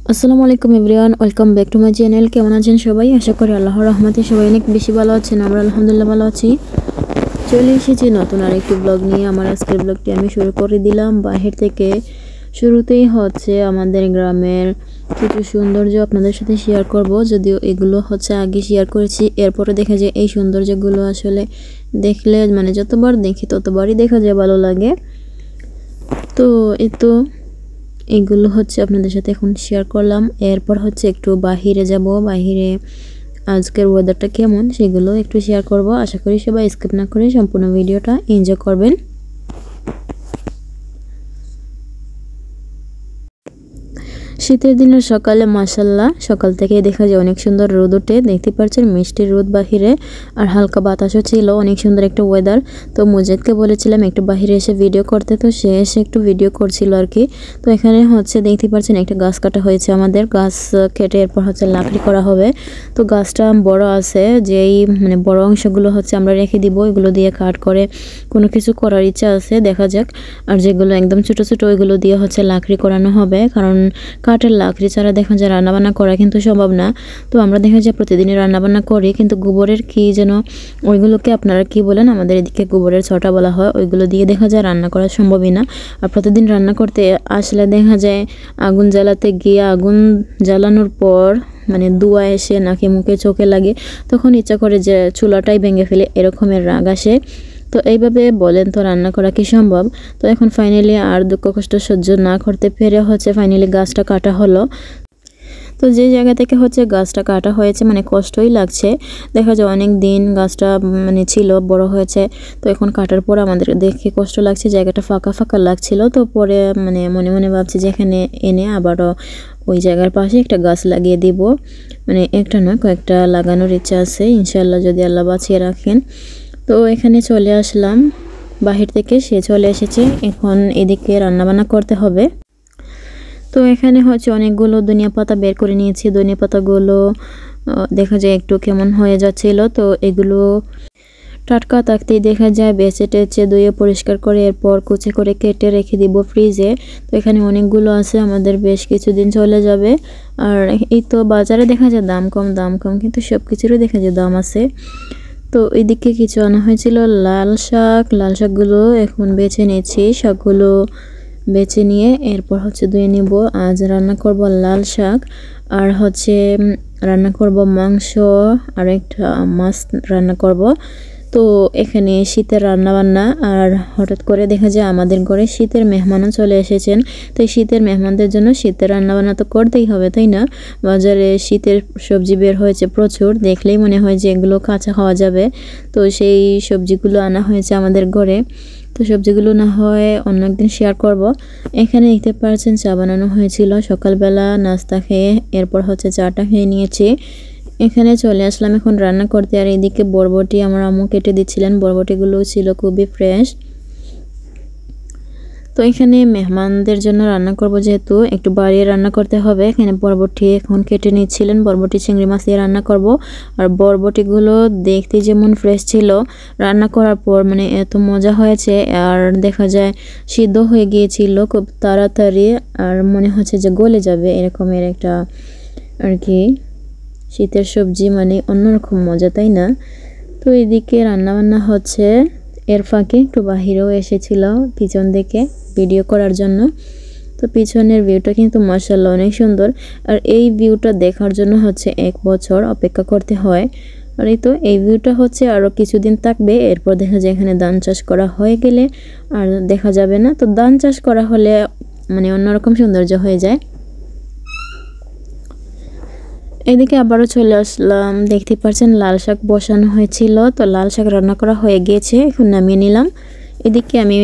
আসসালামু আলাইকুম everyone, welcome back to my channel. কেমন আছেন সবাই? আশা করি আল্লাহর রহমতে সবাই অনেক বেশি ভালো আছেন। আমরা আলহামদুলিল্লাহ ভালো আছি। চলে এসেছি নতুন আরেকটি ব্লগ নিয়ে। আমার আজকের ব্লগটি আমি শুরু করে দিলাম বাহির থেকে। শুরুতেই হচ্ছে আমাদের গ্রামের কিছু সৌন্দর্য আপনাদের সাথে শেয়ার করব, যদিও এগুলো হচ্ছে আগে শেয়ার করেছি। এরপরে দেখা যায় এই সৌন্দর্যগুলো আসলে দেখলে যতবার দেখি ততবারই দেখা যায় ভালো লাগে। তো এই তো এগুলো হচ্ছে আপনাদের সাথে এখন শেয়ার করলাম। এরপর হচ্ছে একটু বাহিরে যাব, বাহিরে আজকের ওয়েদারটা কেমন সেগুলো একটু শেয়ার করব। আশা করি সবাই স্কিপ না করে সম্পূর্ণ ভিডিওটা এনজয় করবেন। শীতের দিনের সকালে মাশাআল্লাহ সকাল থেকে দেখা যায় অনেক সুন্দর রোদ ওঠে, দেখতে পাচ্ছেন মিষ্টি রোদ বাহিরে, আর হালকা বাতাসও ছিল, অনেক সুন্দর একটা ওয়েদার। তো মুজাহিদকে বলেছিলাম একটু বাহিরে এসে ভিডিও করতে, তো সে এসে একটু ভিডিও করছিল আর কি। তো এখানে হচ্ছে দেখতে পাচ্ছেন একটা গাছ কাটা হয়েছে, আমাদের গাছ কেটে এরপর হচ্ছে লাকড়ি করা হবে। তো গাছটা বড় আছে, যেই বড় অংশগুলো হচ্ছে আমরা রেখে দিব, এগুলো দিয়ে কাট করে কোনো কিছু করার ইচ্ছা আছে, দেখা যাক। আর যেগুলো একদম ছোট ছোট ওইগুলো দিয়ে হচ্ছে লাকড়ি করানো হবে, কারণ কাঠের লাকড়ি ছাড়া দেখা যায় রান্নাবান্না করা কিন্তু সম্ভব না। তো আমরা দেখা যায় প্রতিদিনই রান্নাবান্না করি, কিন্তু গোবরের কি যেন ওইগুলোকে আপনারা কি বলেন, আমাদের এদিকে গোবরের ছটা বলা হয়, ওইগুলো দিয়ে দেখা যায় রান্না করা সম্ভবই না। আর প্রতিদিন রান্না করতে আসলে দেখা যায় আগুন জ্বালাতে গিয়ে আগুন জ্বালানোর পর ধোঁয়া এসে নাকে মুখে চোখে লাগে, তখন ইচ্ছা করে যে চুলাটাই ভেঙে ফেলে, এরকমের রাগ আসে। তো এইভাবে বলেন তো রান্না করা কি সম্ভব? তো এখন ফাইনালি আর দুঃখ কষ্ট সহ্য না করতে পেরে হচ্ছে ফাইনালি গাছটা কাটা হলো। তো যে জায়গা থেকে হচ্ছে গাছটা কাটা হয়েছে কষ্টই লাগছে, দেখা যায় অনেক দিন গাছটা ছিল, বড় হয়েছে। তো এখন কাটার পর আমাদের দেখে কষ্ট লাগছে, জায়গাটা ফাঁকা ফাঁকা লাগছিল। তো পরে মনে মনে ভাবছি যে এখানে এনে আবারও ওই জায়গার পাশে একটা গাছ লাগিয়ে দিব, একটা নয় কয়েকটা লাগানোর ইচ্ছা আছে ইনশাআল্লাহ, যদি আল্লাহ বাঁচিয়ে রাখেন। তো এখানে চলে আসলাম বাহির থেকে, সে চলে এসেছে, এখন এদিকে রান্নাবান্না করতে হবে। তো এখানে হচ্ছে অনেকগুলো ধনিয়া পাতা বের করে নিয়েছি, ধনিয়া পাতাগুলো দেখা যায় একটু কেমন হয়ে যাচ্ছিল। তো এগুলো টাটকা থাকতেই দেখা যায় বেছে টেচে ধুয়ে পরিষ্কার করে এরপর কুচি করে কেটে রেখে দিব ফ্রিজে। তো এখানে অনেকগুলো আছে, আমাদের বেশ কিছুদিন চলে যাবে। আর এই তো বাজারে দেখা যায় দাম কম, কিন্তু সব কিছুরই দেখা যায় দাম আছে। তো এদিকে কিছু আনা হয়েছিল লাল শাকগুলো এখন বেছে নিয়েছি, শাকগুলো বেছে নিয়ে এরপর হচ্ছে ধুয়ে নিব। আজ রান্না করব লাল শাক, আর হচ্ছে রান্না করব মাংস, আর একটা মাছ রান্না করব। তো এখানে শীতের রান্নাবান্না, আর হঠাৎ করে দেখা যায় আমাদের ঘরে শীতের মেহমানও চলে এসেছেন। তো এই শীতের মেহমানদের জন্য শীতের রান্নাবান্না তো করতেই হবে, তাই না? বাজারে শীতের সবজি বের হয়েছে প্রচুর, দেখলেই মনে হয় যে এগুলো কাঁচা খাওয়া যাবে। তো সেই সবজিগুলো আনা হয়েছে আমাদের ঘরে। তো সবজিগুলো না হয় অন্য একদিন শেয়ার করব। এখানে দেখতে পাচ্ছেন চা বানানো হয়েছিল সকালবেলা নাস্তা খেয়ে, এরপর হচ্ছে চাটা খেয়ে নিয়েছি। এখানে চলে আসলাম এখন রান্না করতে। আর এদিকে বরবটি আমার আম্মু কেটে দিচ্ছিলেন, বরবটিগুলো ছিল খুবই ফ্রেশ। তো এখানে মেহমানদের জন্য রান্না করব, যেহেতু একটু বাড়িয়ে রান্না করতে হবে। এখানে বরবটি এখন কেটে নিচ্ছিলেন, বরবটি চিংড়ি মাছ দিয়ে রান্না করব। আর বরবটিগুলো দেখতে যেমন ফ্রেশ ছিল, রান্না করার পর এত মজা হয়েছে। আর দেখা যায় সিদ্ধ হয়ে গিয়েছিল খুব তাড়াতাড়ি, আর মনে হচ্ছে যে গলে যাবে, এরকমের একটা আর কি শীতের সবজি অন্যরকম মজা, তাই না? তো এদিকে রান্নাবান্না হচ্ছে, এর ফাঁকে একটু বাহিরেও এসেছিল পিছন দিকে ভিডিও করার জন্য। তো পিছনের ভিউটা কিন্তু মাশাআল্লাহ অনেক সুন্দর, আর এই ভিউটা দেখার জন্য হচ্ছে 1 বছর অপেক্ষা করতে হয়। আর এই তো এই ভিউটা হচ্ছে আরও কিছুদিন থাকবে, এরপর দেখা যায় এখানে ধান চাষ করা হয়ে গেলে আর দেখা যাবে না। তো ধান চাষ করা হলে অন্যরকম সৌন্দর্য হয়ে যায়। এদিকে আবারও চলে আসলাম, দেখতে পাচ্ছেন লাল শাক বসানো হয়েছিল। তো লাল শাক রান্না করা হয়ে গিয়েছে, এখন নামিয়ে নিলাম। এদিকে আমি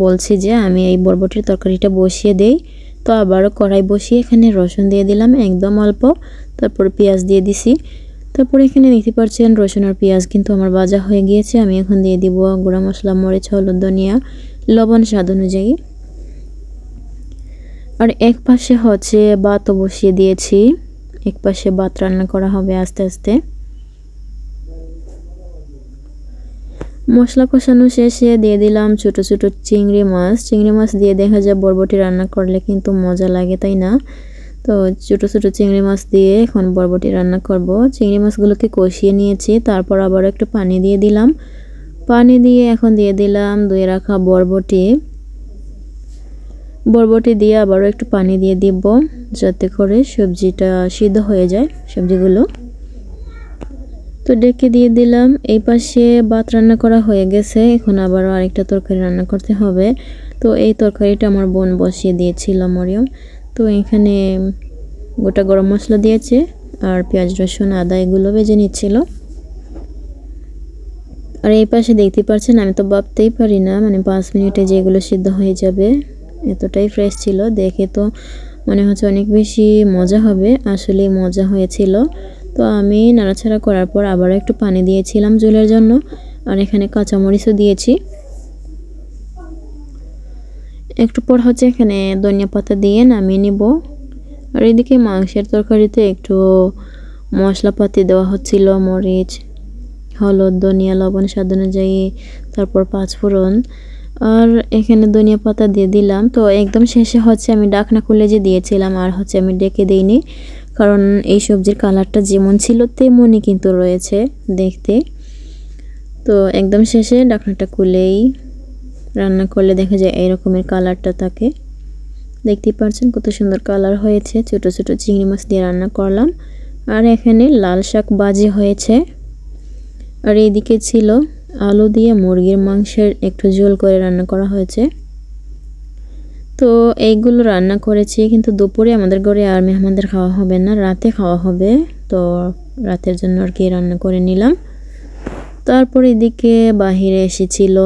বলছি যে আমি এই বরবটির তরকারিটা বসিয়ে দেই। তো আবারও কড়াই বসিয়ে এখানে রসুন দিয়ে দিলাম একদম অল্প, তারপর পেঁয়াজ দিয়ে দিছি। তারপর এখানে দেখতে পাচ্ছেন রসুন আর পেঁয়াজ কিন্তু আমার ভাজা হয়ে গিয়েছে। আমি এখন দিয়ে দিব গুঁড়া মশলা, মরিচ, হলুদ, ধনিয়া, লবণ স্বাদ অনুযায়ী। আর এক পাশে হচ্ছে ভাতও বসিয়ে দিয়েছি, এক পাশে ভাত রান্না করা হবে আস্তে আস্তে। মশলা কষানো শেষে দিয়ে দিলাম ছোট ছোট চিংড়ি মাছ দিয়ে দেখা যায় বরবটি রান্না করলে কিন্তু মজা লাগে, তাই না? তো ছোটো ছোটো চিংড়ি মাছ দিয়ে এখন বরবটি রান্না করব। চিংড়ি মাছগুলোকে কষিয়ে নিয়েছি, তারপর আবার একটু পানি দিয়ে দিলাম। পানি দিয়ে এখন দিয়ে দিলাম ধুয়ে রাখা বরবটি দিয়ে আবারও একটু পানি দিয়ে দিব, যাতে করে সবজিটা সিদ্ধ হয়ে যায় সবজিগুলো। তো ডেকে দিয়ে দিলাম। এই পাশে ভাত রান্না করা হয়ে গেছে, এখন আবারও আরেকটা তরকারি রান্না করতে হবে। তো এই তরকারিটা আমার বোন বসিয়ে দিয়েছিল মরিয়ম। তো এখানে গোটা গরম মশলা দিয়েছে আর পেঁয়াজ রসুন আদা এগুলো ভেজে নিচ্ছিল। আর এই পাশে দেখতে পাচ্ছেন আমি তো ভাবতেই পারি না, মানে 5 মিনিটে যেগুলো সিদ্ধ হয়ে যাবে, এতটাই ফ্রেশ ছিল। দেখে তো মনে হচ্ছে অনেক বেশি মজা হবে, আসলেই মজা হয়েছিল। তো আমি নাড়াচাড়া করার পর আবার একটু পানি দিয়েছিলাম ঝোলের জন্য, আর এখানে কাঁচামরিচও দিয়েছি। একটু পর হচ্ছে এখানে ধনিয়া পাতা দিয়ে নামিয়ে নিব। আর এদিকে মাংসের তরকারিতে একটু মশলাপাতি দেওয়া হচ্ছিল, মরিচ, হলুদ, ধনিয়া, লবণ স্বাদ অনুযায়ী, তারপর 5 ফোড়ন, আর এখানে ধনিয়া পাতা দিয়ে দিলাম। তো একদম শেষে হচ্ছে আমি ঢাকনা খুলে যে দিয়েছিলাম, আর হচ্ছে আমি ডেকে দিইনি, কারণ এই সবজির কালারটা যেমন ছিল তেমনই কিন্তু রয়েছে দেখতে। তো একদম শেষে ঢাকনাটা খুলেই রান্না করলে দেখা যায় এই রকমের কালারটা থাকে। দেখতেই পাচ্ছেন কত সুন্দর কালার হয়েছে। ছোট ছোট চিংড়ি মাছ দিয়ে রান্না করলাম। আর এখানে লাল শাক ভাজি হয়েছে। আর এইদিকে ছিল আলু দিয়ে মুরগির মাংসের একটু ঝোল করে রান্না করা হয়েছে। তো এইগুলো রান্না করেছি, কিন্তু দুপুরে আমাদের ঘরে আর মেহমানদের খাওয়া হবে না, রাতে খাওয়া হবে। তো রাতের জন্য আর কি রান্না করে নিলাম। তারপর এদিকে বাহিরে এসেছিল,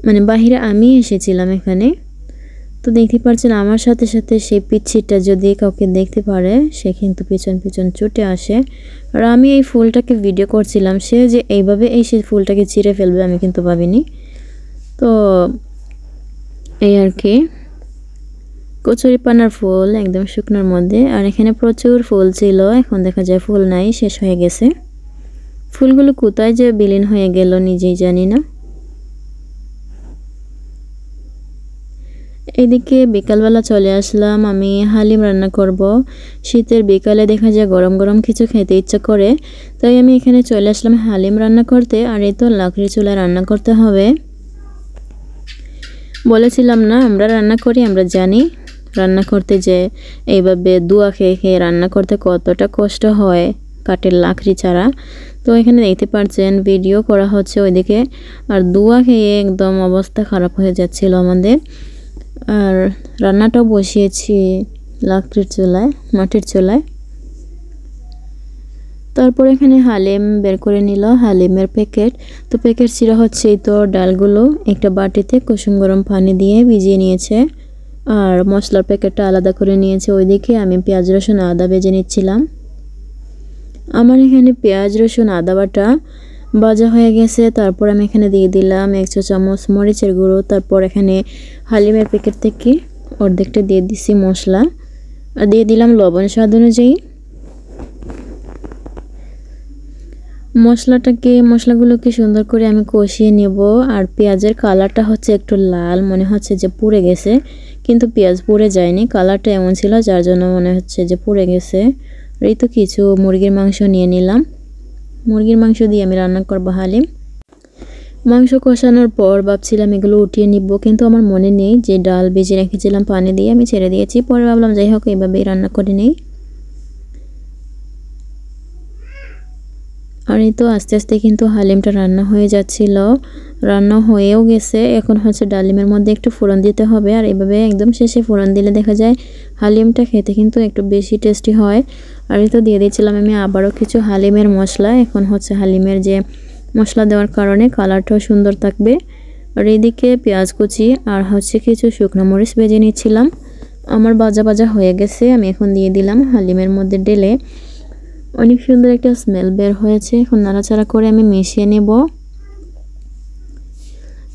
মানে বাহিরে আমি এসেছিলাম এখানে। তো দেখতে পাচ্ছেন আমার সাথে সাথে সেই পিচ্ছিটা যদি কাউকে দেখতে পারে, সে কিন্তু পিছন পিছন ছুটে আসে। আর আমি এই ফুলটাকে ভিডিও করছিলাম, সে যে এইভাবে সেই ফুলটাকে ছিঁড়ে ফেলবে আমি কিন্তু ভাবিনি। তো এই আর কি, কচুরিপানার ফুল একদম শুকনোর মধ্যে। আর এখানে প্রচুর ফুল ছিল, এখন দেখা যায় ফুল নাই, শেষ হয়ে গেছে। ফুলগুলো কোথায় যে বিলীন হয়ে গেল নিজেই জানি না। এদিকে বিকালবেলা চলে আসলাম, আমি হালিম রান্না করব। শীতের বিকালে দেখা যায় গরম গরম কিছু খেতে ইচ্ছা করে, তাই আমি এখানে চলে আসলাম হালিম রান্না করতে। আর এই তো লাকড়ি চুলায় রান্না করতে হবে। বলেছিলাম না আমরা রান্না করি, আমরা জানি রান্না করতে, যে এইভাবে ধোঁয়া খেয়ে খেয়ে রান্না করতে কতটা কষ্ট হয় কাঠের লাকড়ি ছাড়া। তো এখানে দেখতে পাচ্ছেন ভিডিও করা হচ্ছে ওইদিকে, আর ধোঁয়া খেয়ে একদম অবস্থা খারাপ হয়ে যাচ্ছিল আমাদের। আর রান্নাটাও বসিয়েছি লাকড়ির চুলায়, মাটির চুলায়। তারপর এখানে হালিম বের করে নিল, হালিমের প্যাকেট। তো প্যাকেট ছিল হচ্ছে এই তো ডালগুলো একটা বাটিতে কুসুম গরম পানি দিয়ে ভিজিয়ে নিয়েছে, আর মশলার প্যাকেটটা আলাদা করে নিয়েছে। ওইদিকে আমি পেঁয়াজ রসুন আদা ভেজে নিচ্ছিলাম। আমার এখানে পেঁয়াজ রসুন আদা বাটা ভাজা হয়ে গেছে। তারপর আমি এখানে দিয়ে দিলাম 1 চা চামচ মরিচের গুঁড়ো। তারপর এখানে হালিমের প্যাকেট থেকে অর্ধেকটা দিয়ে দিছি মশলা, আর দিয়ে দিলাম লবণ স্বাদ অনুযায়ী। মশলাগুলোকে সুন্দর করে আমি কষিয়ে নেব। আর পেঁয়াজের কালারটা হচ্ছে একটু লাল, মনে হচ্ছে যে পুড়ে গেছে, কিন্তু পেঁয়াজ পুড়ে যায়নি, কালারটা এমন ছিল যার জন্য মনে হচ্ছে যে পুড়ে গেছে। আর এই তো কিছু মুরগির মাংস নিয়ে নিলাম, মুরগির মাংস দিয়ে আমি রান্না করব হালিম। মাংস কষানোর পর ভাবছিলাম এগুলো উঠিয়ে নিব, কিন্তু আমার মনে নেই যে ডাল ভেজে রেখেছিলাম পানি দিয়ে, আমি ছেড়ে দিয়েছি। পরে ভাবলাম যাই হোক এইভাবেই রান্না করে নেই। আর এই তো আস্তে আস্তে কিন্তু হালিমটা রান্না হয়ে যাচ্ছিল, রান্না হয়েও গেছে। এখন হচ্ছে ডালিমের মধ্যে একটু ফোড়ন দিতে হবে, আর এইভাবে একদম শেষে ফোড়ন দিলে দেখা যায় হালিমটা খেতে কিন্তু একটু বেশি টেস্টি হয়। আর এই তো দিয়ে দিয়েছিলাম আমি আবারও কিছু হালিমের মশলা। এখন হচ্ছে হালিমের যে মশলা দেওয়ার কারণে কালারটাও সুন্দর থাকবে। আর এইদিকে পেঁয়াজ কুচি আর হচ্ছে কিছু শুকনো মরিচ ভেজে নিচ্ছিলাম। আমার ভাজা হয়ে গেছে, আমি এখন দিয়ে দিলাম হালিমের মধ্যে ঢেলে। অনেক সুন্দর একটা স্মেল বের হয়েছে। এখন নাড়াচাড়া করে আমি মিশিয়ে নেব।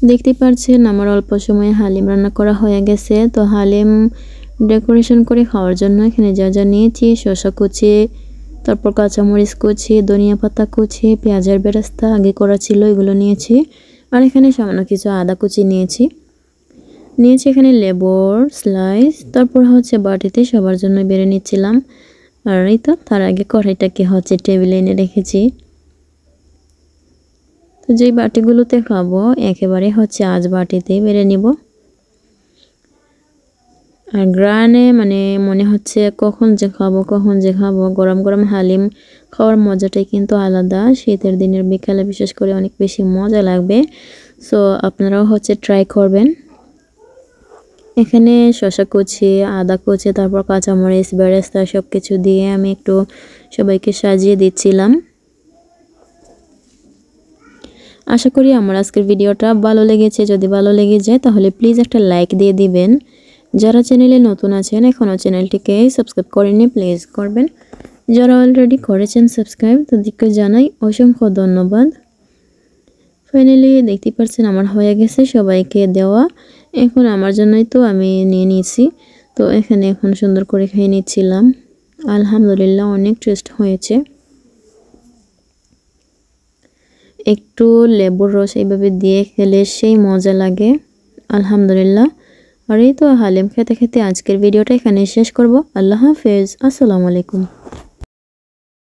দেখতে পাচ্ছেন আমার অল্প সময়ে হালিম রান্না করা হয়ে গেছে। তো হালিম ডেকোরেশন করে খাওয়ার জন্য এখানে যা যা নিয়েছি, শসা কুচি, তারপর কাঁচামরিচ কুচি, ধনিয়া পাতা কুচি, পেঁয়াজের বেরেস্তা আগে করা ছিল এগুলো নিয়েছি, আর এখানে সামান্য কিছু আদা কুচি নিয়েছি। নিয়েছি এখানে লেবুর স্লাইস, তারপর হচ্ছে বাটিতে সবার জন্য বেড়ে নিচ্ছিলাম। আর এই তো তার আগে কড়াইটাকে হচ্ছে টেবিলে এনে রেখেছি। তো যেই বাটিগুলোতে খাবো একেবারে হচ্ছে আজ বাটিতেই বেড়ে নিব। আর গ্রানে মানে মনে হচ্ছে কখন যে খাবো। গরম গরম হালিম খাওয়ার মজাটাই কিন্তু আলাদা। শীতের দিনের বিকালে বিশেষ করে অনেক বেশি মজা লাগবে। সো আপনারাও হচ্ছে ট্রাই করবেন। এখানে শসা কুচি, আদা কুচি, তারপর কাঁচামরিচ, বেরেস্তা সব কিছু দিয়ে আমি একটু সবাইকে সাজিয়ে দিচ্ছিলাম। আশা করি আমার আজকের ভিডিওটা ভালো লেগেছে। যদি ভালো লেগে যায় তাহলে প্লিজ একটা লাইক দিয়ে দিবেন। যারা চ্যানেলে নতুন আছেন এখনও চ্যানেলটিকে সাবস্ক্রাইব করেননি প্লিজ করবেন। যারা অলরেডি করেছেন সাবস্ক্রাইব তাদেরকে জানাই অসংখ্য ধন্যবাদ। ফাইনালি দেখতে পাচ্ছেন আমার হয়ে গেছে সবাইকে দেওয়া। এখন আমার জন্যই তো আমি নিয়ে নিয়েছি। তো এখানে এখন সুন্দর করে খেয়ে নিচ্ছিলাম। আলহামদুলিল্লাহ অনেক টেস্ট হয়েছে। একটু লেবুর রস এইভাবে দিয়ে খেলে সেই মজা লাগে। আলহামদুলিল্লাহ। আর এই তো হালিম খেতে খেতে আজকের ভিডিওটা এখানে শেষ করব। আল্লাহ হাফেজ। আসসালামু আলাইকুম।